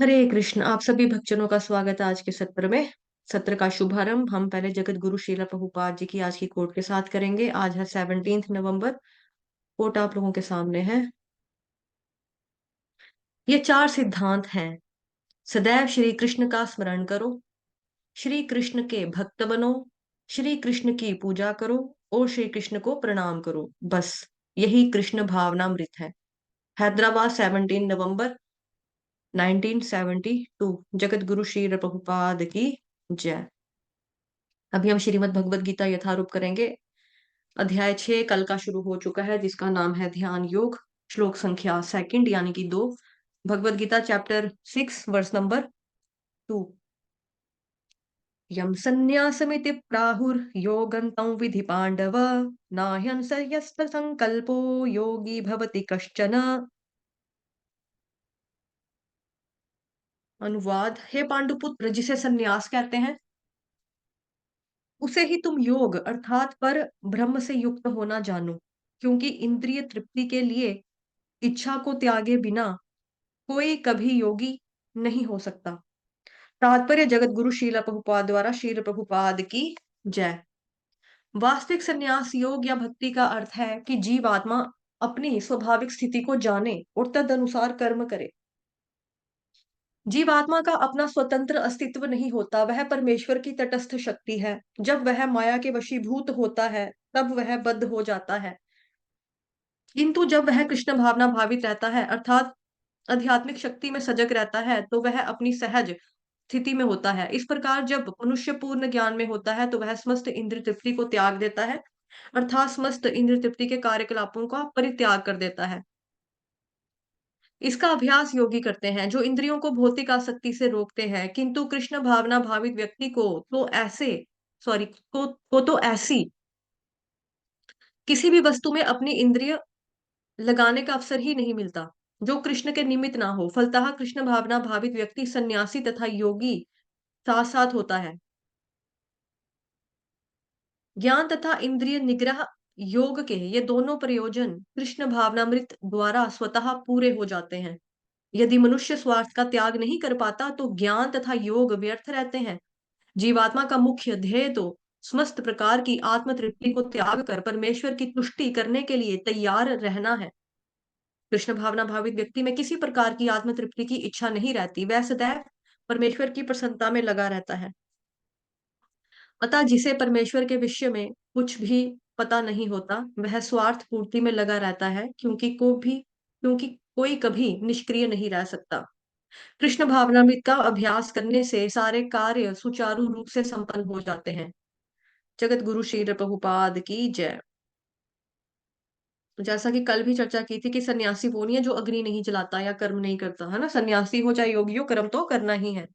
हरे कृष्ण। आप सभी भक्तजनों का स्वागत है आज के सत्र में। सत्र का शुभारंभ हम पहले जगत गुरु श्रील प्रभुपाद जी की आज की कोट के साथ करेंगे। आज है 17 नवंबर। कोट आप लोगों के सामने है। ये चार सिद्धांत हैं। सदैव श्री कृष्ण का स्मरण करो, श्री कृष्ण के भक्त बनो, श्री कृष्ण की पूजा करो और श्री कृष्ण को प्रणाम करो। बस यही कृष्ण भावनामृत है। हैदराबाद 17 नवंबर 1972। जगत गुरु श्री प्रभुपाद की जय। अभी हम श्रीमद् भगवद गीता यथारूप करेंगे। अध्याय 6 कल का शुरू हो चुका है, जिसका नाम है ध्यान योग। श्लोक संख्या सेकंड यानी कि 2। Bhagavad Gita chapter 6 verse number 2। यम संन्यासमिति प्राहुर्योगन्तं विधि पांडव, नाह्यंस यस्त संकल्पो योगी भवति कश्चन। अनुवाद। हे पांडुपुत्र, जिसे संन्यास कहते हैं उसे ही तुम योग अर्थात पर ब्रह्म से युक्त होना जानो, क्योंकि इंद्रिय तृप्ति के लिए इच्छा को त्यागे बिना कोई कभी योगी नहीं हो सकता। तात्पर्य जगत गुरु शील प्रभुपाद द्वारा। शील प्रभुपाद की जय। वास्तविक संन्यास योग या भक्ति का अर्थ है कि जीवात्मा अपनी स्वाभाविक स्थिति को जाने और तदनुसार कर्म करे। जीवात्मा का अपना स्वतंत्र अस्तित्व नहीं होता, वह परमेश्वर की तटस्थ शक्ति है। जब वह माया के वशीभूत होता है तब वह बद्ध हो जाता है, किंतु जब वह कृष्ण भावना भावित रहता है अर्थात आध्यात्मिक शक्ति में सजग रहता है तो वह अपनी सहज स्थिति में होता है। इस प्रकार जब मनुष्य पूर्ण ज्ञान में होता है तो वह समस्त इंद्रिय तृप्ति को त्याग देता है, अर्थात समस्त इंद्रिय तृप्ति के कार्यकलापों का परित्याग कर देता है। इसका अभ्यास योगी करते हैं जो इंद्रियों को भौतिक आसक्ति से रोकते हैं, किंतु कृष्ण भावना भावित व्यक्ति को तो ऐसी किसी भी वस्तु में अपनी इंद्रिय लगाने का अवसर ही नहीं मिलता जो कृष्ण के निमित्त ना हो। फलतः कृष्ण भावना भावित व्यक्ति सन्यासी तथा योगी साथ साथ होता है। ज्ञान तथा इंद्रिय निग्रह योग के ये दोनों प्रयोजन कृष्ण भावनामृत द्वारा स्वतः पूरे हो जाते हैं। यदि मनुष्य स्वार्थ का त्याग नहीं कर पाता तो ज्ञान तथा योग व्यर्थ रहते हैं। जीवात्मा का मुख्य ध्येय तो समस्त प्रकार की आत्म तृप्ति को त्याग कर परमेश्वर की तुष्टि करने के लिए तैयार रहना है। कृष्ण भावना भावित व्यक्ति में किसी प्रकार की आत्म तृप्ति की इच्छा नहीं रहती, वह सदैव परमेश्वर की प्रसन्नता में लगा रहता है। अतः जिसे परमेश्वर के विषय में कुछ भी पता नहीं होता वह स्वार्थ पूर्ति में लगा रहता है, क्योंकि कोई कभी निष्क्रिय नहीं रह सकता। कृष्ण भावनामृत का अभ्यास करने से सारे कार्य सुचारू रूप से संपन्न हो जाते हैं। जगत गुरु श्री प्रभुपाद की जय। तो जैसा कि कल भी चर्चा की थी कि सन्यासी वो नहीं है जो अग्नि नहीं जलाता या कर्म नहीं करता, है ना। सन्यासी हो चाहे योगी हो, कर्म तो करना ही है।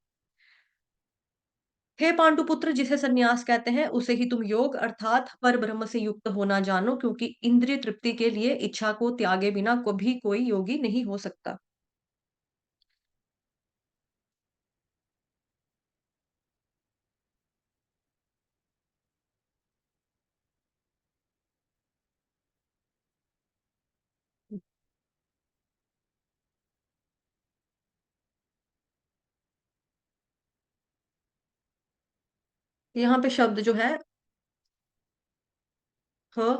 हे पांडुपुत्र, जिसे सन्यास कहते हैं उसे ही तुम योग अर्थात पर ब्रह्म से युक्त होना जानो, क्योंकि इंद्रिय तृप्ति के लिए इच्छा को त्यागे बिना कभी कोई योगी नहीं हो सकता। यहाँ पे शब्द जो है ह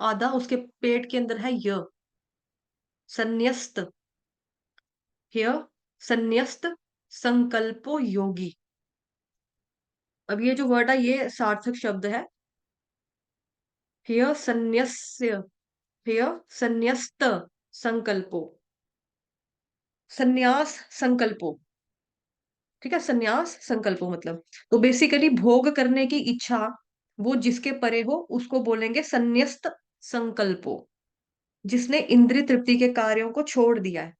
आधा उसके पेट के अंदर है य। संन्यस्त। ह्य संन्यस्त संकल्पो योगी। अब ये जो वर्ड है ये सार्थक शब्द है। ह्य संन्यस्य, ह्य संन्यस्त संकल्पो, संन्यास संकल्पो। ठीक है, संन्यास संकल्पो मतलब तो बेसिकली भोग करने की इच्छा वो जिसके परे हो उसको बोलेंगे संन्यस्त संकल्पो, जिसने इंद्रिय तृप्ति के कार्यों को छोड़ दिया है।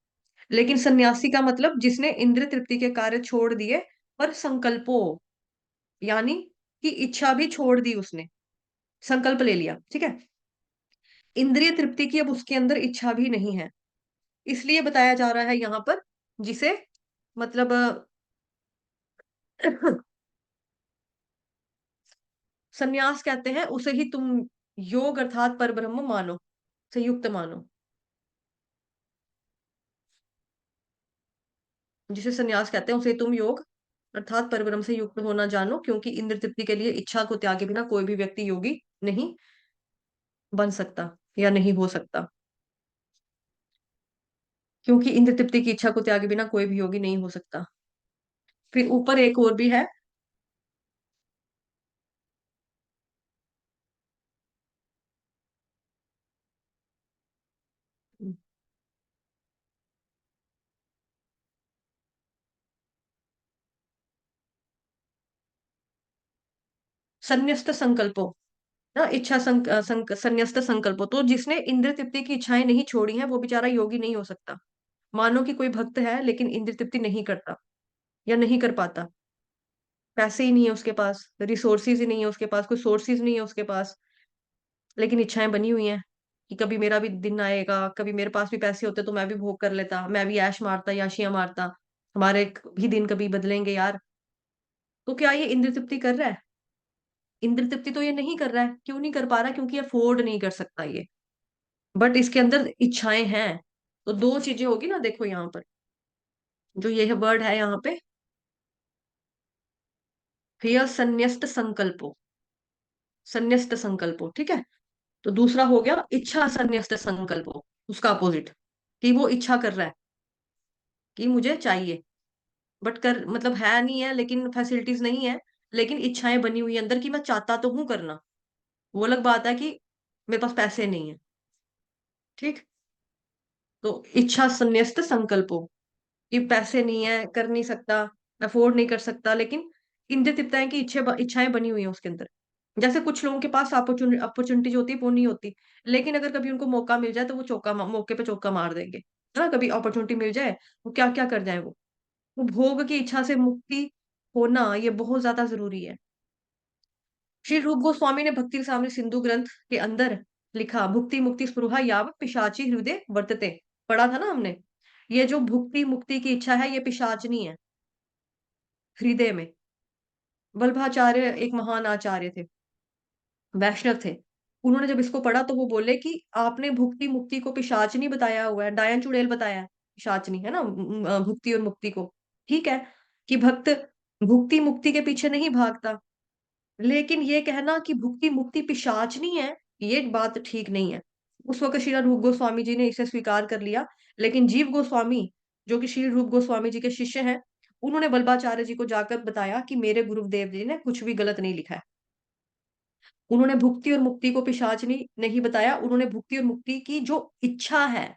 लेकिन सन्यासी का मतलब जिसने इंद्रिय तृप्ति के कार्य छोड़ दिए पर संकल्पो, यानी कि इच्छा भी छोड़ दी उसने, संकल्प ले लिया। ठीक है, इंद्रिय तृप्ति की अब उसके अंदर इच्छा भी नहीं है, इसलिए बताया जा रहा है यहाँ पर जिसे मतलब सन्यास कहते हैं उसे ही तुम योग अर्थात पर ब्रह्म मानो, संयुक्त मानो। जिसे संन्यास कहते हैं, उसे तुम योग अर्थात परब्रह्म से युक्त होना जानो, क्योंकि इंद्र तृप्ति के लिए इच्छा को त्यागे बिना कोई भी व्यक्ति योगी नहीं बन सकता या नहीं हो सकता। क्योंकि इंद्र तृप्ति की इच्छा को त्यागे बिना कोई भी योगी नहीं हो सकता। फिर ऊपर एक और भी है। संन्यस्त संकल्पो ना, इच्छा संन्यस्त संकल्पो, तो जिसने इंद्र तृप्ति की इच्छाएं नहीं छोड़ी हैं वो बेचारा योगी नहीं हो सकता। मानो कि कोई भक्त है लेकिन इंद्र तृप्ति नहीं करता या नहीं कर पाता, पैसे ही नहीं है उसके पास, रिसोर्सेज ही नहीं है उसके पास, कोई सोर्सेज नहीं है उसके पास, लेकिन इच्छाएं बनी हुई हैं कि कभी मेरा भी दिन आएगा, कभी मेरे पास भी पैसे होते तो मैं भी भोग कर लेता, मैं भी ऐश मारता, याशियां मारता, हमारे भी दिन कभी बदलेंगे यार। तो क्या ये इंद्र तृप्ति कर रहा है? इंद्र तृप्ति तो ये नहीं कर रहा है। क्यों नहीं कर पा रहा? क्योंकि अफोर्ड नहीं कर सकता ये। बट इसके अंदर इच्छाएं हैं। तो दो चीजें होगी ना, देखो यहाँ पर जो ये वर्ड है यहाँ पे, हिय संन्यस्त संकल्पो, संन्यस्त संकल्पो, ठीक है। तो दूसरा हो गया इच्छा संन्यस्त संकल्पो, उसका अपोजिट, कि वो इच्छा कर रहा है कि मुझे चाहिए, बट कर मतलब है नहीं है, लेकिन फैसिलिटीज नहीं है, लेकिन इच्छाएं बनी हुई है अंदर की मैं चाहता तो हूं करना। वो अलग बात है कि मेरे पास पैसे नहीं है, ठीक। तो इच्छा संन्यस्त संकल्पो, कि पैसे नहीं है, कर नहीं सकता, अफोर्ड नहीं कर सकता, लेकिन इंद्र तृप्ताएं की इच्छाएं बनी हुई है उसके अंदर। जैसे कुछ लोगों के पास अपॉर्चुनिटी जो होती है वो नहीं होती, लेकिन अगर कभी उनको मौका मिल जाए तो वो मौके पे चौका मार देंगे, है ना। कभी अपॉर्चुनिटी मिल जाए, वो क्या क्या कर जाए वो भोग की इच्छा से मुक्ति होना ये बहुत ज्यादा जरूरी है। श्री रूप गोस्वामी ने भक्ति सामने सिंधु ग्रंथ के अंदर लिखा, भुक्ति मुक्ति स्पृहा यावत पिशाची हृदय वर्तते, पढ़ा था ना हमने। ये जो भुक्ति मुक्ति की इच्छा है ये पिशाचनी है हृदय में। वल्भाचार्य एक महान आचार्य थे, वैष्णव थे। उन्होंने जब इसको पढ़ा तो वो बोले कि आपने भुक्ति मुक्ति को पिशाचनी बताया हुआ है, डायन चुड़ैल बताया है, पिशाचनी है ना, भुक्ति और मुक्ति को। ठीक है कि भक्त भुक्ति मुक्ति के पीछे नहीं भागता, लेकिन ये कहना कि भुक्ति मुक्ति पिशाचनी है, ये बात ठीक नहीं है। उस वक्त श्री रूप गोस्वामी जी ने इसे स्वीकार कर लिया, लेकिन जीव गोस्वामी जो कि श्री रूप गोस्वामी जी के शिष्य हैं, उन्होंने बल्बाचार्य जी को जाकर बताया कि मेरे गुरुदेव जी ने कुछ भी गलत नहीं लिखा है। उन्होंने भुक्ति और मुक्ति को पिशाचनी नहीं बताया, उन्होंने भुक्ति और मुक्ति की जो इच्छा है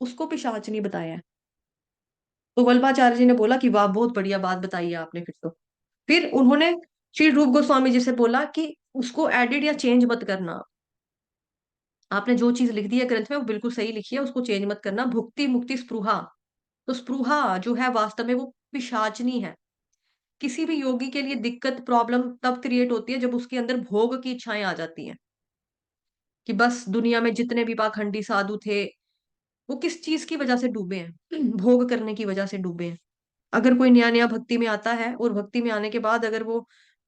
उसको पिशाचनी बताया है। तो वल्लभाचार्य जी ने बोला कि वाह, बहुत बढ़िया बात बताई है आपने फिर तो। फिर उन्होंने श्री रूप गोस्वामी जी से बोला कि उसको एडिट या चेंज मत करना, आपने जो चीज लिख दी है ग्रंथ में वो बिल्कुल सही लिखी है, उसको चेंज मत करना। भुक्ति मुक्ति स्पृहा, तो स्पृहा जो है वास्तव में वो पिशाचनी है। किसी भी योगी के लिए दिक्कत प्रॉब्लम तब क्रिएट होती है जब उसके अंदर भोग की इच्छाएं आ जाती हैं, कि बस दुनिया में जितने भी पाखंडी साधु थे वो किस चीज की वजह से डूबे हैं? भोग करने की वजह से डूबे हैं। अगर कोई नया नया भक्ति में आता है और भक्ति में आने के बाद अगर वो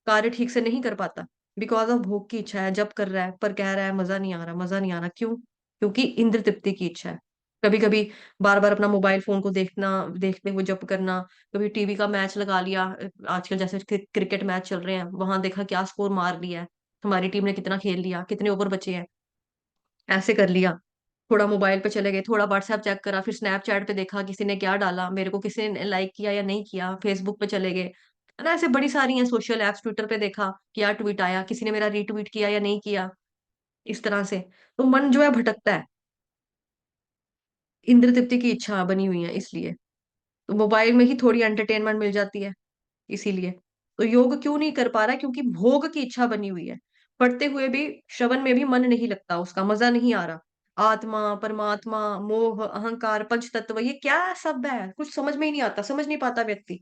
कार्य ठीक से नहीं कर पाता, बिकॉज ऑफ भोग की इच्छा है, जप कर रहा है पर कह रहा है मजा नहीं आ रहा, मजा नहीं आ रहा, क्यों? क्योंकि इंद्र तृप्ति की इच्छा है। कभी कभी बार बार अपना मोबाइल फोन को देखना, देखते हुए जप करना, कभी टीवी का मैच लगा लिया, आजकल जैसे क्रिकेट मैच चल रहे हैं वहां देखा क्या स्कोर मार लिया है, हमारी टीम ने कितना खेल लिया, कितने ओवर बचे हैं, ऐसे कर लिया। थोड़ा मोबाइल पे चले गए, थोड़ा व्हाट्सएप चेक करा, फिर स्नैपचैट पे देखा किसी ने क्या डाला, मेरे को किसी ने लाइक किया या नहीं किया, फेसबुक पे चले गए, है ना। ऐसे बड़ी सारी हैं सोशल एप्स, ट्विटर पे देखा क्या ट्वीट आया, किसी ने मेरा रीट्वीट किया या नहीं किया, इस तरह से। तो मन जो है भटकता है, इंद्र तृप्ति की इच्छा बनी हुई है इसलिए। तो मोबाइल में ही थोड़ी एंटरटेनमेंट मिल जाती है इसीलिए। तो योग क्यों नहीं कर पा रहा है? क्योंकि भोग की इच्छा बनी हुई है। पढ़ते हुए भी, श्रवण में भी मन नहीं लगता, उसका मजा नहीं आ रहा। आत्मा परमात्मा मोह अहंकार पंच तत्व ये क्या सब है, कुछ समझ में ही नहीं आता, समझ नहीं पाता व्यक्ति,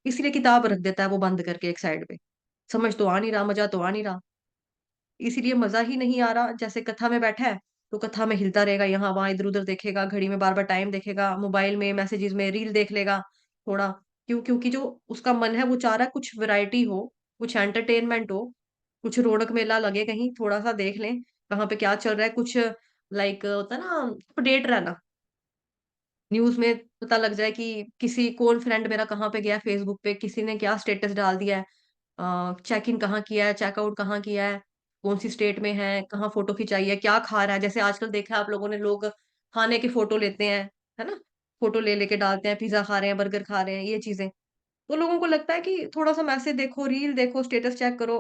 इसलिए किताब रख देता है वो बंद करके एक साइड पे। समझ तो आ नहीं रहा, मजा तो आ नहीं रहा, इसीलिए मजा ही नहीं आ रहा। जैसे कथा में बैठा है तो कथा में हिलता रहेगा, यहाँ वहां इधर उधर देखेगा, घड़ी में बार बार टाइम देखेगा, मोबाइल में मैसेजेस में रील देख लेगा थोड़ा। क्यों? क्योंकि जो उसका मन है वो चाह रहा है कुछ वैरायटी हो, कुछ एंटरटेनमेंट हो, कुछ रौनक मेला लगे, कहीं थोड़ा सा देख लें कहाँ पे क्या चल रहा है, कुछ लाइक होता है ना, अपडेट रहना। न्यूज़ में पता लग जाए कि किसी कौन फ्रेंड मेरा कहाँ पे गया है फेसबुक पे, किसी ने क्या स्टेटस डाल दिया है, चेक इन कहाँ किया है, चेकआउट कहाँ किया है, कौन-सी स्टेट में है, कहाँ फ़ोटो खिंचाई है, क्या खा रहा है। जैसे आजकल देखा है आप लोगों ने, लोग खाने की फ़ोटो लेते हैं, है ना? फ़ोटो ले-लेके डालते हैं, पिज़्ज़ा खा रहे हैं, बर्गर खा रहे हैं, ये चीज़ें। तो लोगों को लगता है कि थोड़ा-सा मैसेज देखो, रील देखो, स्टेटस चेक करो,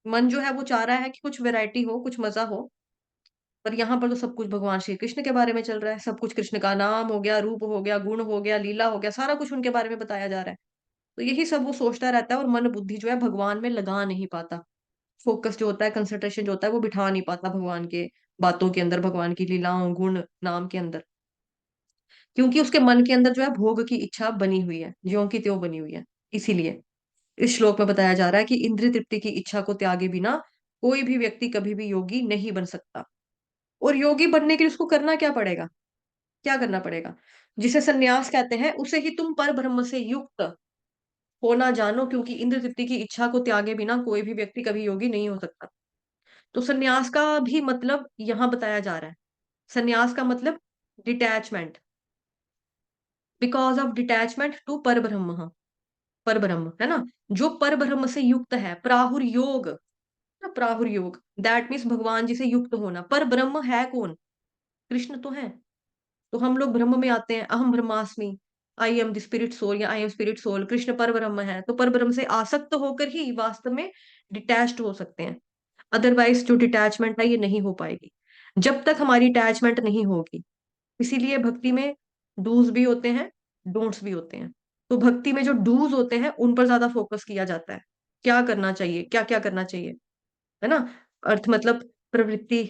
मन जो है वो चाह रहा है कि कुछ वैरायटी हो, कुछ मज़ा हो। पर यहाँ पर तो सब कुछ भगवान श्री कृष्ण के बारे में चल रहा है, सब कुछ कृष्ण का नाम हो गया, रूप हो गया, गुण हो गया, लीला हो गया, सारा कुछ उनके बारे में बताया जा रहा है। तो यही सब वो सोचता रहता है और मन बुद्धि जो है भगवान में लगा नहीं पाता। फ़ोकस जो होता है, कंसंट्रेशन जो होता है वो बिठा नहीं पाता भगवान के बातों के अंदर, भगवान की लीलाओं, गुण, नाम के अंदर। क्योंकि उसके मन के अंदर जो है भोग की इच्छा बनी हुई है, ज्यों की त्यों बनी हुई है। इसीलिए इस श्लोक में बताया जा रहा है कि इंद्रिय तृप्ति की इच्छा को त्यागे बिना कोई भी व्यक्ति कभी भी योगी नहीं बन सकता। और योगी बनने के लिए उसको करना क्या पड़ेगा? क्या करना पड़ेगा? जिसे सन्यास कहते हैं, उसे ही तुम परब्रह्म से युक्त होना जानो, क्योंकि इंद्र तृप्ति की इच्छा को त्यागे बिना कोई भी व्यक्ति कभी योगी नहीं हो सकता। तो सन्यास का भी मतलब यहाँ बताया जा रहा है। सन्यास का मतलब detachment, because of detachment to परब्रह्म, परब्रह्म, है ना? जो परब्रह्म से युक्त है, प्राहुर योग, ना प्राहुर योग, दैट मीन्स भगवान जी से युक्त होना। परब्रह्म है कौन? कृष्ण तो है। तो हम लोग ब्रह्म में आते हैं, अहम ब्रह्मास्मि, I am the spirit soul या I am spirit soul, Krishna परब्रह्म है। तो परब्रह्म से आसक्त होकर ही वास्तव में डिटैच्ड हो सकते हैं। अदरवाइज़ जो डिटैचमेंट है ये नहीं हो पाएगी। जब तक हमारी अटैचमेंट नहीं होगी, इसीलिए भक्ति में डूज़ भी होते हैं, डोंट्स भी होते हैं। तो भक्ति में जो डूज़ होते हैं, उन पर ज़्यादा फ़ोकस किया जाता है। क्या करना चाहिए, क्या-क्या करना चाहिए, है ना? अर्थ मतलब प्रवृत्ति,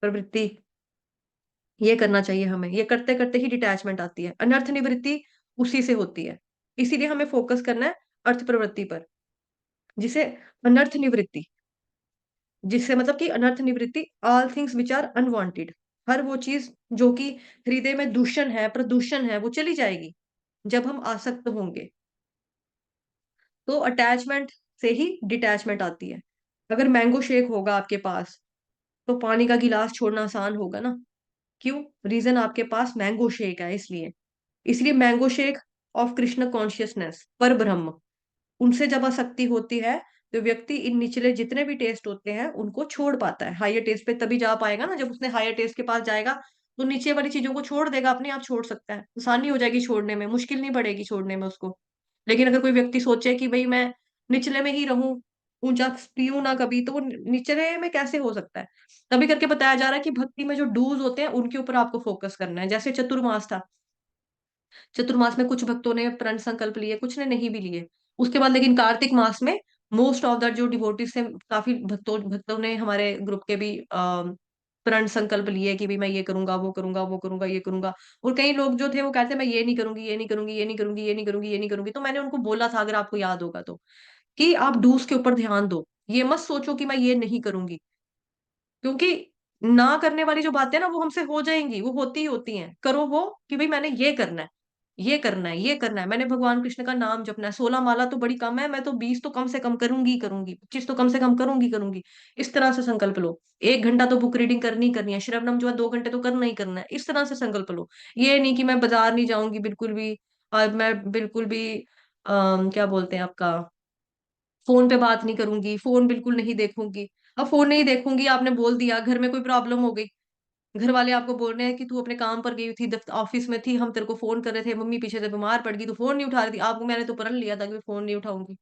प्रवृत्ति, ये करना चाहिए हमें। ये करते-करते ही डिटैचमेंट आती है। अनर्थ निवृत्ति उसी से होती है। इसीलिए हमें फ़ोकस करना है अर्थ प्रवृत्ति पर, जिसे अनर्थ निवृत्ति, जिससे मतलब कि अनर्थ निवृत्ति, all things which are unwanted, हर वो चीज़ जो कि हृदय में दूषण है, प्रदूषण है, वो चली जाएगी, जब हम आसक्त होंगे। तो अटैचमेंट से ही डिटैचमेंट आती है। अगर मैंगो शेक होगा आपके पास, तो पानी का गिलास छोड़ना आसान होगा ना? क्यों? रीज़न आपके पास मैंगो शेक है इसलिए। इसलिए mango shake of Krishna consciousness, परब्रह्म, उनसे जब आसक्ति होती है, तो व्यक्ति इन निचले जितने भी टेस्ट होते हैं, उनको छोड़ पाता है। हायर टेस्ट पे तभी जा पाएगा ना, जब उसने हायर टेस्ट के पास जाएगा, तो नीचे वाली चीज़ों को छोड़ देगा, अपने आप छोड़ सकता है। आसानी हो जाएगी छोड़ने में, मुश्किल नहीं पड़ेगी छोड़ने में उसको। लेकिन अगर कोई व्यक्ति सोचे कि भई मैं निचले में ही रहूँ, ऊँचा पीऊँ ना कभी, तो वो निचले में कैसे हो सकता है? तभी करके बताया जा रहा है कि भक्ति में जो डूज़ होते हैं, उनके ऊपर आपको फ़ोकस करना है। जैसे चतुर्मास था, चतुर्मास में कुछ भक्तों ने प्रण संकल्प लिए, कुछ ने नहीं भी लिए। उसके बाद लेकिन कार्तिक मास में मोस्ट ऑफ द जो डिवोटीज़ थे, काफ़ी भक्तों भक्तों ने हमारे ग्रुप के भी प्रण संकल्प लिए कि भई मैं ये करूँगा, वो करूँगा, वो करूँगा, ये करूँगा। और कई लोग जो थे वो कहते हैं मैं ये नहीं करूँगी, ये नहीं करूँगी, ये नहीं करूँगी, ये नहीं करूँगी, ये नहीं करूँगी। तो मैंने उनको बोला था, अगर आपको याद होगा तो, कि आप डूज़ के ऊपर ध्यान दो। ये मत सोचो कि मैं ये नहीं करूँगी। क्योंकि ना करने वाली जो बातें हैं ना, वो हमसे हो जाएँगी, वो होती ही होती हैं। करो वो कि भई मैंने ये करना है, ये करना है, ये करना है। मैंने भगवान कृष्ण का नाम जपना है, 16 माला तो बड़ी कम है, मैं तो 20 तो कम से कम करूँगी ही करूँगी, 25 तो कम से कम करूँगी ही करूँगी। इस तरह से संकल्प लो। 1 घंटा तो बुक रीडिंग करनी ही करनी है, श्रवणम जो है 2 घंटे तो करना ही करना है। इस तरह से संकल्प लो। ये नहीं कि मैं बाज़ार नहीं जाऊँगी बिल्कुल भी, और मैं बिल्कुल भी क्या बोलते हैं आपका, फ़ोन पे बात नहीं करूँगी, फ़ोन बिल्कुल नहीं देखूँगी। अब फ़ोन नहीं देखूँगी आपने बोल दिया, घर में कोई प्रॉब्लम हो गई, घर वाले आपको बोल रहे हैं कि तू अपने काम पर गई थी, ऑफ़िस में थी, हम तेरे को फ़ोन कर रहे थे, मम्मी पीछे से बीमार पड़ गई, तू फ़ोन नहीं उठा रही थी। आपको मैंने तो प्रण लिया था कि मैं फ़ोन नहीं उठाऊँगी।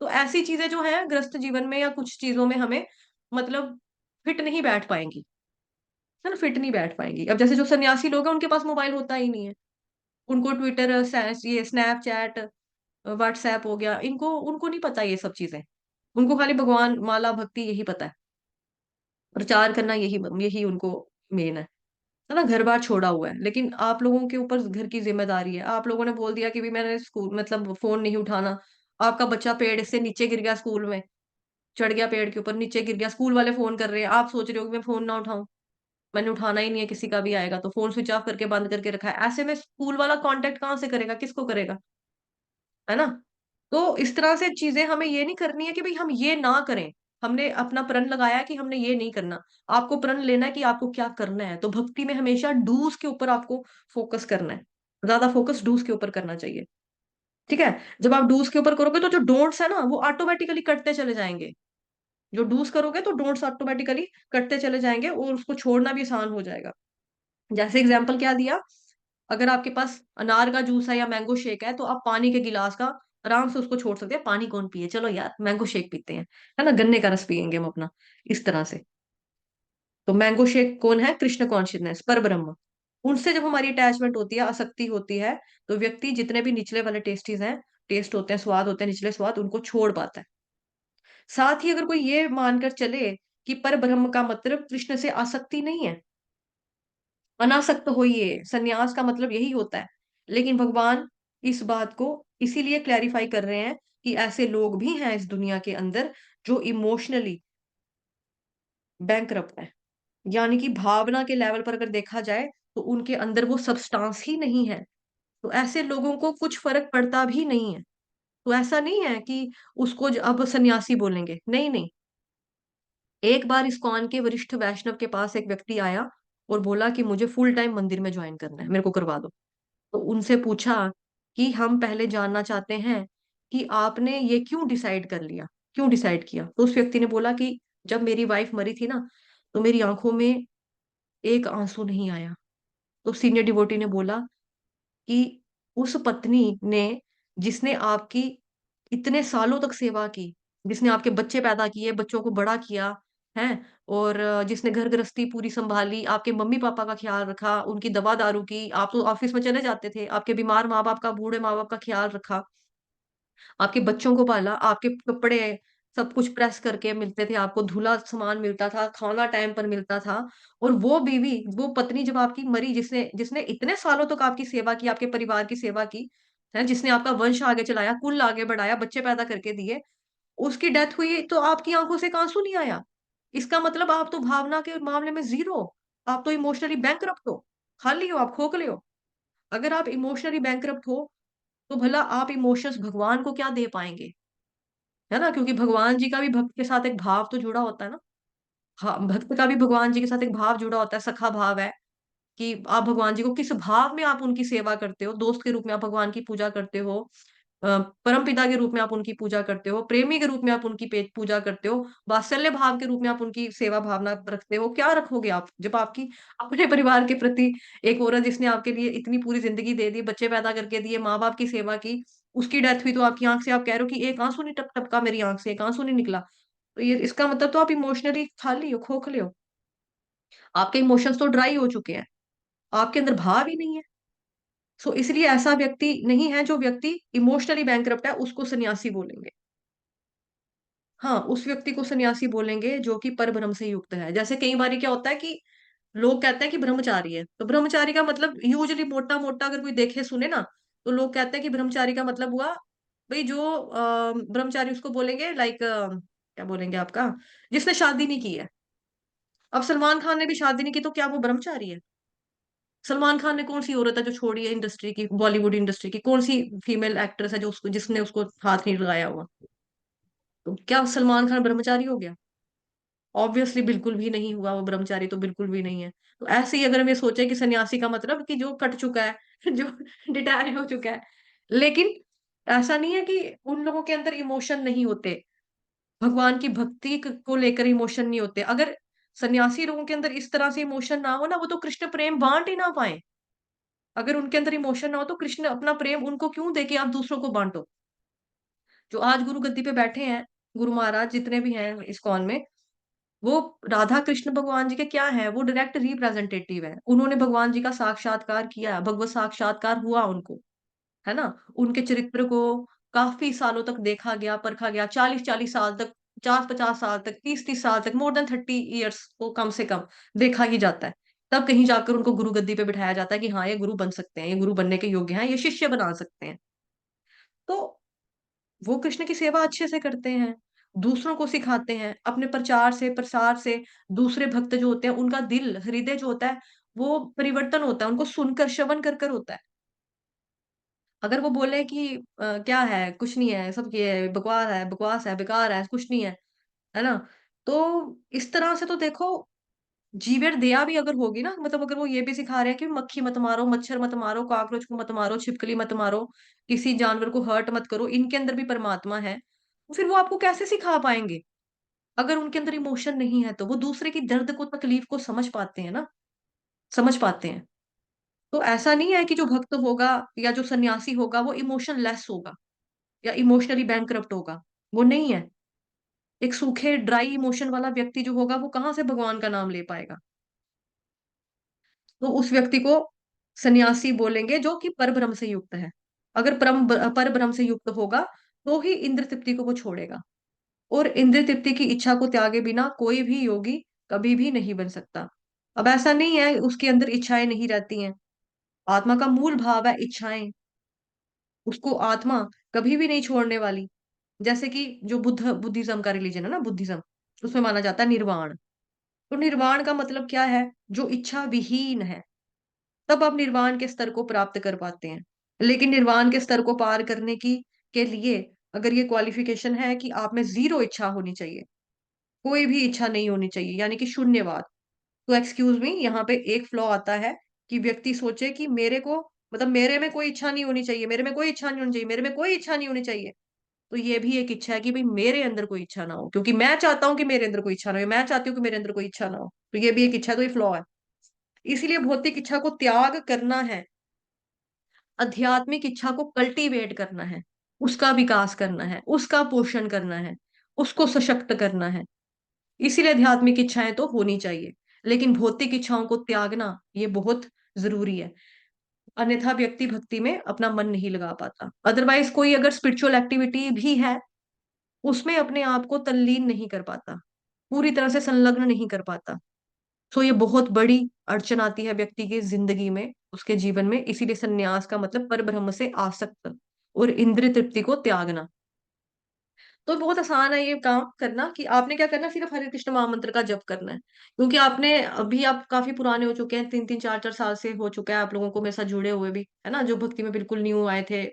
तो ऐसी चीज़ें जो हैं गृहस्थ जीवन में या कुछ चीज़ों में हमें मतलब फिट नहीं बैठ पाएँगी, है ना? फिट नहीं बैठ पाएँगी। अब जैसे जो सन्यासी लोग हैं उनके पास मोबाइल होता ही नहीं है। उनको ट्विटर, ये स्नैपचैट, व्हाट्सऐप हो गया, इनको उनको नहीं पता ये सब चीज़ें। उनको खाली भगवान, माला, भक्ति यही पता है। प्रचार करना यही उनको मेन है ना? घर-बार छोड़ा हुआ है। लेकिन आप लोगों के ऊपर घर की ज़िम्मेदारी है। आप लोगों ने बोल दिया कि भई मैंने स्कूल मतलब फ़ोन नहीं उठाना। आपका बच्चा पेड़ से नीचे गिर गया स्कूल में, चढ़ गया पेड़ के ऊपर, नीचे गिर गया, स्कूल वाले फ़ोन कर रहे हैं। आप सोच रहे हो कि मैं फ़ोन ना उठाऊँ, मैंने उठाना ही नहीं है, किसी का भी आएगा तो फ़ोन स्विच ऑफ करके बंद करके रखा है। ऐसे में स्कूल वाला कॉन्टैक्ट कहाँ से करेगा, किसको करेगा? है ना? तो इस तरह से चीज़ें हमें ये नहीं करनी है कि भई हम ये ना करें। हमने अपना प्रण लगाया कि हमने ये नहीं करना। आपको प्रण लेना है कि आपको क्या करना है। तो भक्ति में हमेशा डूज़ के ऊपर आपको फ़ोकस करना है। ज़्यादा फोकस डूज़ के ऊपर करना चाहिए, ठीक है? जब आप डूज़ के ऊपर करोगे तो जो डोंट्स है ना, वो ऑटोमैटिकली कटते चले जाएँगे। जो डूज़ करोगे तो डोंट्स ऑटोमैटिकली कटते चले जाएँगे और उसको छोड़ना भी आसान हो जाएगा। जैसे एग्ज़ाम्पल क्या दिया, अगर आपके पास अनार का जूस है या मैंगो शेक है, तो आप पानी के गिलास का आराम से उसको छोड़ सकते हैं। पानी कौन पिए? चलो यार मैंगो शेक पीते हैं, है ना? गन्ने का रस पिएँगे हम अपना, इस तरह से। तो मैंगो शेक कौन है? कृष्ण कॉन्शसनेस, परब्रह्म। उनसे जब हमारी अटैचमेंट होती है, आसक्ति होती है, तो व्यक्ति जितने भी निचले वाले टेस्ट होते हैं, स्वाद होते हैं, निचले स्वाद, उनको छोड़ पाता है। साथ ही अगर कोई ये मानकर चले कि परब्रह्म का मतलब कृष्ण से आसक्ति नहीं है, अनासक्त होइए, संन्यास का मतलब यही होता है। लेकिन भगवान इस बात को इसीलिए क्लैरिफाई कर रहे हैं कि ऐसे लोग भी हैं इस दुनिया के अंदर जो इमोशनली बैंकरप्ट हैं। यानी कि भावना के लेवल पर अगर देखा जाए तो उनके अंदर वो सब्सटेंस ही नहीं है। तो ऐसे लोगों को कुछ फ़र्क पड़ता भी नहीं है। तो ऐसा नहीं है कि उसको अब सन्यासी बोलेंगे। नहीं, नहीं। एक बार इस्कॉन के वरिष्ठ वैष्णव के पास एक व्यक्ति आया और बोला कि मुझे फुल टाइम मंदिर में जॉइन करना है, मेरे को करवा दो। तो उनसे पूछा कि हम पहले जानना चाहते हैं कि आपने ये क्यों डिसाइड कर लिया? क्यों डिसाइड किया? तो उस व्यक्ति ने बोला कि जब मेरी वाइफ मरी थी ना, तो मेरी आँखों में एक आँसू नहीं आया। तो सीनियर डिवोटी ने बोला कि उस पत्नी ने जिसने आपकी इतने सालों तक सेवा की, जिसने आपके बच्चे पैदा किए, बच्चों को बड़ा किया, हैं? और जिसने घर गृहस्थी पूरी सँभाली, आपके मम्मी-पापा का ख़्याल रखा, उनकी दवा-दारू की, आप तो ऑफ़िस में चले जाते थे, आपके बीमार माँ-बाप का, बूढ़े माँ-बाप का ख़्याल रखा। आपके बच्चों को पाला, आपके कपड़े सब कुछ प्रेस करके मिलते थे, आपको धुला सामान मिलता था, खाना टाइम पर मिलता था और वो बीवी, वो पत्नी जब आपकी मरी जिसने जिसने इतने सालों तक आपकी सेवा की, आपके परिवार की सेवा की, हैं, जिसने आपका वंश आगे चलाया, कुल आगे बढ़ाया, बच्चे पैदा करके दिए, उसकी डेथ हुई तो आपकी आँखों से एक आँसू नहीं आया। इसका मतलब आप तो भावना के मामले में ज़ीरो हो, आप तो इमोशनली बैंकरप्ट हो, खाली हो, आप खोखले हो। अगर आप इमोशनली बैंकरप्ट हो, तो भला आप इमोशंस भगवान को क्या दे पाएँगे? है ना? क्योंकि भगवान जी का भी भक्त के साथ एक भाव तो जुड़ा होता है ना। हाँ, भक्त का भी भगवान जी के साथ एक भाव जुड़ा होता है, सखा भाव है कि आप भगवान जी को किस भाव में आप उनकी सेवा करते हो, दोस्त के रूप में आप भगवान की पूजा करते हो, परमपिता के रूप में आप उनकी पूजा करते हो, प्रेमी के रूप में आप उनकी पूजा करते हो, वात्सल्य भाव के रूप में आप उनकी सेवा भावना रखते हो। क्या रखोगे आप? जब आपकी अपने परिवार के प्रति एक औरत जिसने आपके लिए इतनी पूरी ज़िंदगी दे दी, बच्चे पैदा करके दिए, माँ-बाप की सेवा की, उसकी डेथ हुई तो आपकी आँख से आप कह रहे हो कि एक आँसू नहीं टपका मेरी आँख से, एक आँसू नहीं निकला। तो ये इसका मतलब तो आप इमोशनली खाली हो, खोखले हो। आपके इमोशंस तो ड्राई हो चुके हैं। आपके अंदर भाव ही नहीं है। सो इसलिए ऐसा व्यक्ति नहीं है जो व्यक्ति इमोशनली बैंकरप्ट है, उसको सन्यासी बोलेंगे। हाँ, उस व्यक्ति को सन्यासी बोलेंगे जो कि परब्रह्म से युक्त है। जैसे कई बारी क्या होता है कि लोग कहते हैं कि ब्रह्मचारी है। तो ब्रह्मचारी का मतलब यूजुअली मोटा-मोटा अगर कोई देखे सुने ना, तो लोग कहते हैं कि ब्रह्मचारी का मतलब हुआ भई जो ब्रह्मचारी उसको बोलेंगे लाइक क्या बोलेंगे आपका जिसने शादी नहीं की है। अब सलमान खान ने भी शादी नहीं की तो क्या वो ब्रह्मचारी है? सलमान खान ने कौन-सी औरत है जो छोड़ी है इंडस्ट्री की, बॉलीवुड इंडस्ट्री की? कौन-सी फीमेल एक्ट्रेस है जो उसको जिसने उसको हाथ नहीं लगाया हुआ? तो क्या सलमान खान ब्रह्मचारी हो गया? ऑब्वियसली बिल्कुल भी नहीं हुआ, वो ब्रह्मचारी तो बिल्कुल भी नहीं है। तो ऐसे ही अगर हम ये सोचे कि सन्यासी का मतलब कि जो कट चुका है, जो रिटायर हो चुका है। लेकिन ऐसा नहीं है कि उन लोगों के अंदर इमोशन नहीं होते, भगवान की भक्ति को लेकर इमोशन नहीं होते। अगर सन्यासी लोगों के अंदर इस तरह से इमोशन ना हो ना, वो तो कृष्ण प्रेम बाँट ही ना पाएँ। अगर उनके अंदर इमोशन ना हो तो कृष्ण अपना प्रेम उनको क्यों दे के आप दूसरों को बाँटो? जो आज गुरु गद्दी पे बैठे हैं, गुरु महाराज जितने भी हैं इस्कॉन में, वो राधा कृष्ण भगवान जी के क्या हैं? वो डायरेक्ट रिप्रेजेंटेटिव हैं। उन्होंने भगवान जी का साक्षात्कार किया, भगवत साक्षात्कार हुआ उनको, है ना? उनके चरित्र को काफ़ी सालों तक देखा गया, परखा गया, 40-40 साल तक, 50-50 साल तक, 30-30 साल तक, मोर देन 30 इयर्स को कम से कम देखा ही जाता है। तब कहीं जाकर उनको गुरु गद्दी पे बिठाया जाता है कि हाँ, ये गुरु बन सकते हैं, ये गुरु बनने के योग्य हैं, ये शिष्य बना सकते हैं। तो वो कृष्ण की सेवा अच्छे से करते हैं, दूसरों को सिखाते हैं, अपने प्रचार से, प्रसार से दूसरे भक्त जो होते हैं, उनका दिल, हृदय जो होता है, वो परिवर्तन होता है, उनको सुनकर, श्रवण कर कर होता है। अगर वो बोले कि क्या है, कुछ नहीं है, सब ये बकवास है, बेकार है, कुछ नहीं है, है ना? तो इस तरह से तो देखो जीवेर दया भी अगर होगी ना, मतलब अगर वो ये भी सिखा रहे हैं कि मक्खी मत मारो, मच्छर मत मारो, कॉकरोच को मत मारो, छिपकली मत मारो, किसी जानवर को हर्ट मत करो, इनके अंदर भी परमात्मा है, तो फिर वो आपको कैसे सिखा पाएंगे? अगर उनके अंदर इमोशन नहीं है, तो वो दूसरे की दर्द को, तकलीफ को समझ पाते हैं ना, समझ पाते हैं। तो ऐसा नहीं है कि जो भक्त होगा या जो सन्यासी होगा वो इमोशन लेस होगा या इमोशनली बैंकरप्ट होगा, वो नहीं है। एक सूखे ड्राई इमोशन वाला व्यक्ति जो होगा, वो कहाँ से भगवान का नाम ले पाएगा? तो उस व्यक्ति को सन्यासी बोलेंगे जो कि परब्रह्म से युक्त है। अगर परब्रह्म से युक्त होगा, तो ही इंद्र तृप्ति को वो छोड़ेगा। और इंद्र तृप्ति की इच्छा को त्यागे बिना कोई भी योगी कभी भी नहीं बन सकता। अब ऐसा नहीं है उसके अंदर इच्छाएं नहीं रहती हैं। आत्मा का मूल भाव है इच्छाएं। उसको आत्मा कभी भी नहीं छोड़ने वाली। जैसे कि जो बुद्धिज्म का रिलीजन है ना, बुद्धिज्म, उसमें माना जाता है निर्वाण। तो निर्वाण का मतलब क्या है? जो इच्छा विहीन है, तब आप निर्वाण के स्तर को प्राप्त कर पाते हैं। लेकिन निर्वाण के स्तर को पार करने की के लिए अगर ये क्वालिफिकेशन है कि आप में जीरो इच्छा होनी चाहिए, कोई भी इच्छा नहीं होनी चाहिए, यानी कि शून्यवाद। तो एक्सक्यूज मी, यहाँ पे एक फ्लॉ आता है कि व्यक्ति सोचे कि मेरे को, मतलब मेरे में कोई इच्छा नहीं होनी चाहिए, मेरे में कोई इच्छा नहीं होनी चाहिए, मेरे में कोई इच्छा नहीं होनी चाहिए। तो ये भी एक इच्छा है कि भाई मेरे अंदर कोई इच्छा ना हो, क्योंकि मैं चाहता हूं कि मेरे अंदर कोई इच्छा ना हो, मैं चाहती हूँ कि मेरे अंदर कोई इच्छा ना हो। तो ये भी एक इच्छा है, तो ये फ्लॉ है। इसीलिए भौतिक इच्छा को त्याग करना है, आध्यात्मिक इच्छा को कल्टीवेट करना है, उसका विकास करना है, उसका पोषण करना है, उसको सशक्त करना है। इसीलिए आध्यात्मिक इच्छाएं तो होनी चाहिए, लेकिन भौतिक इच्छाओं को त्यागना ये बहुत जरूरी है। अन्यथा व्यक्ति भक्ति में अपना मन नहीं लगा पाता। अदरवाइज कोई अगर स्पिरिचुअल एक्टिविटी भी है, उसमें अपने आप को तल्लीन नहीं कर पाता, पूरी तरह से संलग्न नहीं कर पाता। तो ये बहुत बड़ी अड़चन आती है व्यक्ति की जिंदगी में, उसके जीवन में। इसीलिए सन्यास का मतलब परब्रह्म से आसक्त और इंद्रिय तृप्ति को त्यागना। तो बहुत आसान है ये काम करना, कि आपने क्या करना, सिर्फ हरे कृष्ण महामंत्र का जप करना है। क्योंकि आपने अभी, आप काफी पुराने हो चुके हैं, 3-3 4-4 साल से हो चुका है आप लोगों को मेरे साथ जुड़े हुए भी, है ना, जो भक्ति में बिल्कुल न्यू आए थे,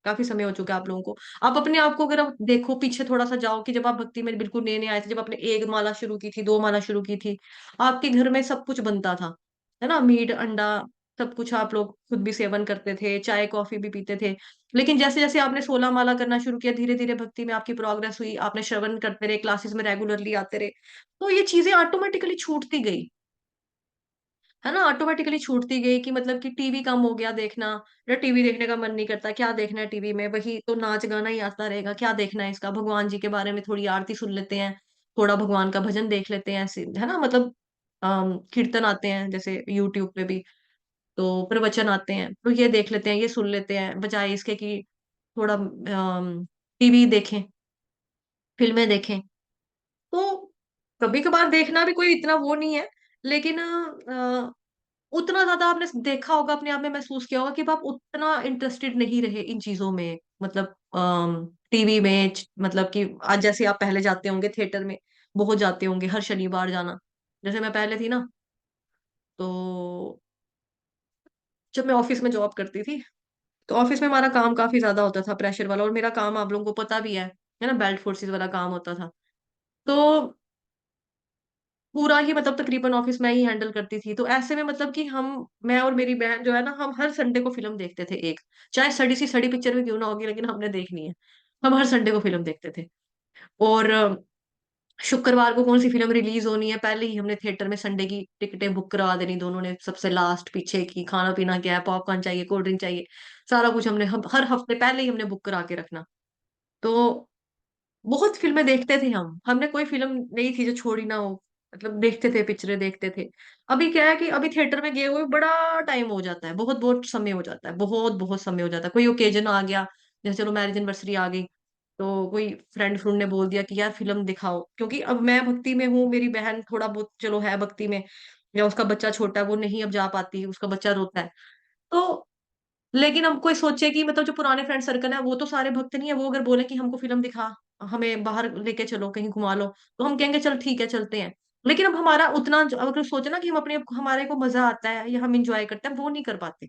काफी समय हो चुका है आप लोगों को। आप अपने आप को अगर आप देखो, पीछे थोड़ा सा जाओ, कि जब आप भक्ति में बिल्कुल नए नए आए थे, जब आपने एक माला शुरू की थी, दो माला शुरू की थी, आपके घर में सब कुछ बनता था, है ना, मीट अंडा सब कुछ आप लोग खुद भी सेवन करते थे, चाय कॉफी भी पीते थे। लेकिन जैसे जैसे आपने 16 माला करना शुरू किया, धीरे धीरे भक्ति में आपकी प्रोग्रेस हुई, आपने श्रवण करते रहे, क्लासेस में रेगुलरली आते रहे, तो ये चीजें ऑटोमेटिकली छूटती गई, है ना, ऑटोमेटिकली छूटती गई। कि मतलब कि टीवी कम हो गया देखना, या टीवी देखने का मन नहीं करता, क्या देखना है टीवी में, वही तो नाच गाना ही आता रहेगा, क्या देखना है इसका, भगवान जी के बारे में थोड़ी आरती सुन लेते हैं, थोड़ा भगवान का भजन देख लेते हैं, ऐसे, है ना, मतलब कीर्तन आते हैं जैसे यूट्यूब पे भी, तो प्रवचन आते हैं, तो ये देख लेते हैं, ये सुन लेते हैं, बजाय इसके कि थोड़ा टीवी देखें, फिल्में देखें। तो कभी कभार देखना भी कोई इतना वो नहीं है, लेकिन उतना ज्यादा आपने देखा होगा, अपने आप में महसूस किया होगा कि अब आप उतना इंटरेस्टेड नहीं रहे इन चीजों में, मतलब टीवी में, मतलब कि आज जैसे आप पहले जाते होंगे थिएटर में, बहुत जाते होंगे हर शनिवार जाना, जैसे मैं पहले थी ना, तो जब मैं ऑफिस में जॉब करती थी, तो ऑफिस में हमारा काम काफी ज्यादा होता था, प्रेशर वाला, और मेरा काम आप लोगों को पता भी है ना, बेल्ट फोर्सेस वाला काम होता था। तो पूरा ही, मतलब तकरीबन ऑफिस में ही हैंडल करती थी। तो ऐसे में मतलब कि हम, मैं और मेरी बहन जो है ना, हम हर संडे को फिल्म देखते थे एक, चाहे सड़ी सी सड़ी पिक्चर भी क्यों ना होगी, लेकिन हमने देखनी है। हम हर संडे को फिल्म देखते थे। और शुक्रवार को कौन सी फिल्म रिलीज होनी है, पहले ही हमने थिएटर में संडे की टिकटें बुक करवा देनी, दोनों ने सबसे लास्ट, पीछे की, खाना पीना क्या है, पॉपकॉर्न चाहिए, कोल्ड ड्रिंक चाहिए, सारा कुछ हमने, हम हर हफ्ते पहले ही हमने बुक करा के रखना। तो बहुत फिल्में देखते थे हम, हमने कोई फिल्म नहीं थी जो छोड़ी ना हो, मतलब देखते थे, पिक्चरें देखते थे। अभी क्या है कि अभी थिएटर में गए हुए बड़ा टाइम हो जाता है, बहुत बहुत समय हो जाता है, बहुत बहुत समय हो जाता है। कोई ओकेजन आ गया, जैसे चलो मैरिज एनिवर्सरी आ गई, तो कोई फ्रेंड फ्रेंड ने बोल दिया कि यार फिल्म दिखाओ, क्योंकि अब मैं भक्ति में हूँ, मेरी बहन थोड़ा बहुत चलो है भक्ति में, या उसका बच्चा छोटा है, वो नहीं अब जा पाती, उसका बच्चा रोता है। तो लेकिन अब कोई सोचे कि मतलब जो पुराने फ्रेंड सर्कल है, वो तो सारे भक्त नहीं है, वो अगर बोले कि हमको फिल्म दिखा, हमें बाहर लेके चलो, कहीं घुमा लो, तो हम कहेंगे चल ठीक है चलते हैं। लेकिन अब हमारा उतना अगर सोचे ना कि हम अपने, हमारे को मजा आता है या हम इंजॉय करते हैं, वो नहीं कर पाते।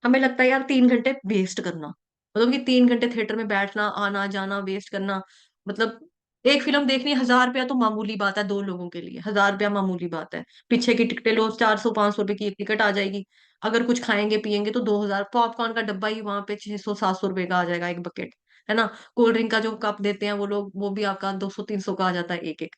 हमें लगता है यार 3 घंटे वेस्ट करना, मतलब कि 3 घंटे थिएटर में बैठना, आना जाना वेस्ट करना, मतलब एक फिल्म देखनी 1000 रुपया तो मामूली बात है, 2 लोगों के लिए 1000 रुपया मामूली बात है। पीछे की टिकटें लो, 400 500 रुपए की एक टिकट आ जाएगी। अगर कुछ खाएंगे पिएंगे तो 2000, पॉपकॉर्न का डब्बा ही वहां पे 600 700 रुपए का आ जाएगा, एक बकेट, है ना। कोल्ड ड्रिंक का जो कप देते हैं वो लोग, वो भी आपका 200 300 का आ जाता है एक एक।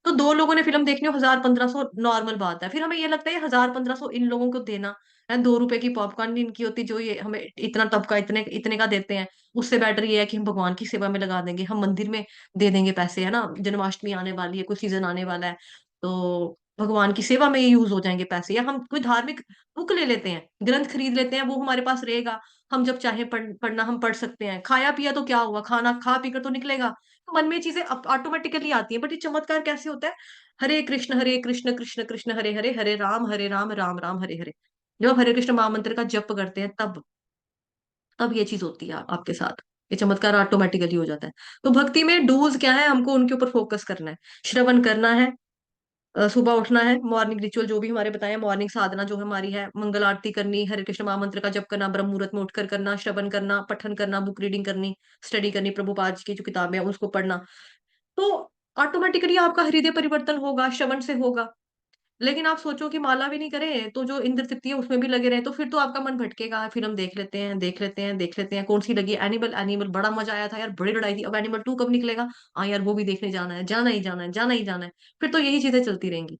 तो 2 लोगों ने फिल्म देखनी हो, 1000 1500 नॉर्मल बात है। फिर हमें ये लगता है 1000 1500 इन लोगों को देना है, 2 रुपए की पॉपकॉर्न नहीं इनकी होती जो ये हमें इतना टब का इतने इतने का देते हैं। उससे बेटर ये है कि हम भगवान की सेवा में लगा देंगे, हम मंदिर में दे देंगे पैसे, है ना। जन्माष्टमी आने वाली है, कोई सीजन आने वाला है, तो भगवान की सेवा में यूज हो जाएंगे पैसे। या हम कोई धार्मिक बुक ले लेते हैं, ग्रंथ खरीद लेते हैं, वो हमारे पास रहेगा, हम जब चाहे पढ़ना हम पढ़ सकते हैं। खाया पिया तो क्या हुआ, खाना खा पी कर तो निकलेगा। तो मन में ये चीजें ऑटोमेटिकली आती है। बट ये चमत्कार कैसे होता है? हरे कृष्ण कृष्ण कृष्ण हरे हरे, हरे राम राम राम हरे हरे। जब आप हरे कृष्ण महामंत्र का जप करते हैं तब ये चीज होती है आपके साथ। ये चमत्कार ऑटोमेटिकली हो जाता है। तो भक्ति में डूज क्या है, हमको उनके ऊपर फोकस करना है, श्रवण करना है, सुबह उठना है, मॉर्निंग रिचुअल जो भी हमारे बताए, मॉर्निंग साधना जो हमारी है, मंगल आरती करनी, हरे कृष्ण महामंत्र का जप करना, ब्रह्म मुहूर्त में उठकर करना, श्रवण करना, पठन करना, बुक रीडिंग करनी, स्टडी करनी, प्रभुपाद जी की जो किताबें हैं उसको पढ़ना। तो ऑटोमेटिकली आपका हृदय परिवर्तन होगा, श्रवण से होगा। लेकिन आप सोचो कि माला भी नहीं करें तो जो इंद्र तृप्ति है उसमें भी लगे रहे, तो फिर तो आपका मन भटकेगा। फिर हम देख लेते हैं देख लेते हैं देख लेते हैं, कौन सी लगी, एनिमल, एनिमल बड़ा मजा आया था यार, बड़ी लड़ाई थी, अब एनिमल 2 कब निकलेगा? हाँ यार वो भी देखने जाना है, जाना ही जाना है, जाना ही जाना है। फिर तो यही चीजें चलती रहेंगी,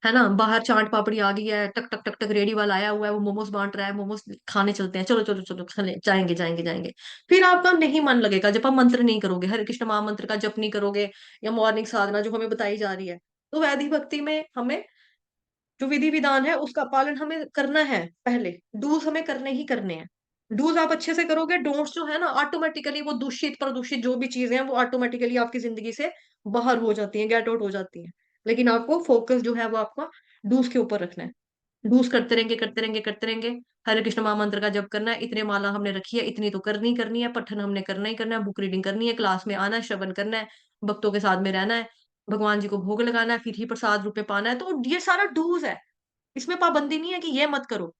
है ना। बाहर चाट पापड़ी आ गई है, टक टक टक टक रेडी वाला आया हुआ है, वो मोमोज बांट रहा है, मोमोज खाने चलते हैं, चलो चलो चलो चले जाएंगे जाएंगे जाएंगे। फिर आपका नहीं मन लगेगा जब आप मंत्र नहीं करोगे, हरे कृष्ण महामंत्र का जप नहीं करोगे, या मॉर्निंग साधना जो हमें बताई जा रही है। तो वैदिक भक्ति में हमें जो विधि विधान है उसका पालन हमें करना है। पहले डूज हमें करने ही करने हैं। डूज आप अच्छे से करोगे, डोंट्स जो है ना ऑटोमेटिकली वो दूषित प्रदूषित जो भी चीजें हैं वो ऑटोमेटिकली आपकी जिंदगी से बाहर हो जाती हैं, गेट आउट हो जाती हैं। लेकिन आपको फोकस जो है वो आपका डूज के ऊपर रखना है। डूज करते रहेंगे करते रहेंगे करते रहेंगे। हरे कृष्ण महामंत्र का जप करना है, इतने माला हमने रखी है, इतनी तो करनी ही करनी है, पठन हमने करना ही करना है, बुक रीडिंग करनी है, क्लास में आना है, श्रवण करना है, भक्तों के साथ में रहना है, भगवान जी को भोग लगाना है, फिर ही प्रसाद रूप में पाना है। तो ये सारा डूज है, इसमें पाबंदी नहीं है कि ये मत करो,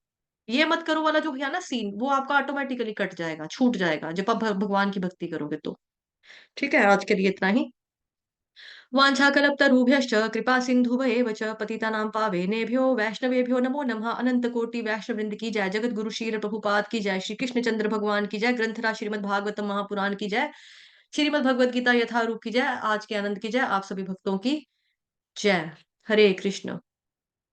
ये मत करो वाला जो है ना सीन, वो आपका ऑटोमेटिकली कट जाएगा, छूट जाएगा जब आप भगवान की भक्ति करोगे तो। ठीक है, आज के लिए इतना ही। वाञ्छाकल्पतरुभ्यश्च कृपा सिन्धुभैव च पतितानां पावनेभ्यो वैष्णवेभ्यो नमो नमः। अनंत कोटि वैष्णव वृंद की जय, जगत गुरु श्री प्रभुपाद की जय, श्री कृष्ण चंद्र भगवान की जय, ग्रंथराज श्रीमद् भागवतम महापुराण की जय, श्रीमद् भगवद गीता यथारूप की जय, आज के आनंद की जय, आप सभी भक्तों की जय। हरे कृष्ण।